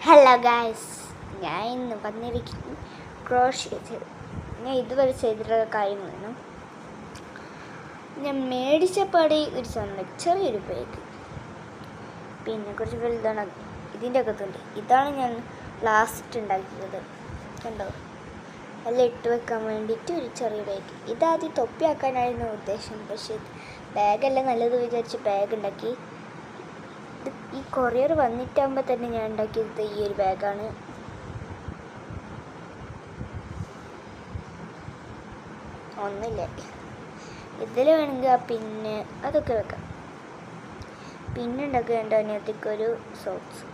Hello guys, ഞാൻ ഇന്ന് വന്നിരിക്കുന്നു ക്രോഷ്യ. ഞാൻ ഇതുവരെ ചെയ്തിട്ടുള്ള കാര്യങ്ങളാണ്. ഞാൻ മേടിച്ച പടി ഒരു ചെറിയൊരു ബാഗ്, പിന്നെ കുറച്ച് വലുതാണ് ഇതിൻ്റെ അകത്തുണ്ട്. ഇതാണ് ഞാൻ ലാസ്റ്റ് ഉണ്ടാക്കിയത്. കണ്ടോ, എല്ലാം ഇട്ട് വെക്കാൻ വേണ്ടിയിട്ട് ഒരു ചെറിയ ബാഗ്. ഇതാദ്യം തൊപ്പിയാക്കാനായിരുന്നു ഉദ്ദേശം, പക്ഷേ ബാഗെല്ലാം നല്ലത് വിചാരിച്ച് ബാഗ് ഉണ്ടാക്കി. ഈ കൊറിയർ വന്നിട്ടാകുമ്പോൾ തന്നെ ഞാൻ ഉണ്ടാക്കിയത് ഈ ഒരു ബാഗാണ്. ഒന്നുമില്ല, ഇതിൽ വേണമെങ്കിൽ പിന്നെ അതൊക്കെ വെക്കാം. പിന്നെ ഉണ്ടാക്കുക എൻ്റെ അനിയത്തിക്കൊരു സോക്സ്.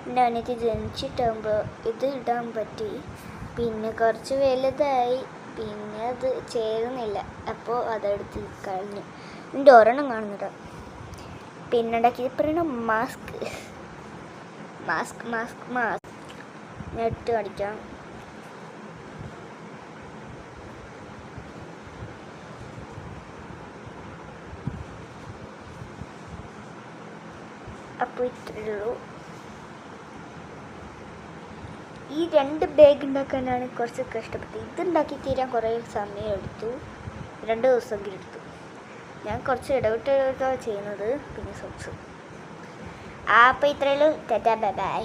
എൻ്റെ അനിയത്തി ജനിച്ചിട്ടാകുമ്പോൾ ഇത് ഇടാൻ പറ്റി. പിന്നെ കുറച്ച് വലുതായി, പിന്നെ അത് ചേരുന്നില്ല, അപ്പോൾ അതെടുത്ത് കളഞ്ഞു. ഇതിൻ്റെ ഒരെണ്ണം കാണുന്നുണ്ട്. പിന്നെ ഉണ്ടാക്കിയപ്പോഴാണ് മാസ്ക്. ഞാൻ ഇട്ട് കാണിക്കാം. അപ്പോൾ ഇത്രയുള്ളൂ. ഈ 2 ബാഗ് ഉണ്ടാക്കാനാണ് കുറച്ച് കഷ്ടപ്പെട്ടത്. ഇതുണ്ടാക്കി തീരാൻ കുറേ സമയം എടുത്തു, 2 ദിവസമെങ്കിലും എടുത്തു. ഞാൻ കുറച്ച് ഇടവിട്ടാണ് ചെയ്യുന്നത്. പിന്നെ സോക്സ്. അപ്പോൾ ഇത്രയുള്ളൂ. Tata, bye by.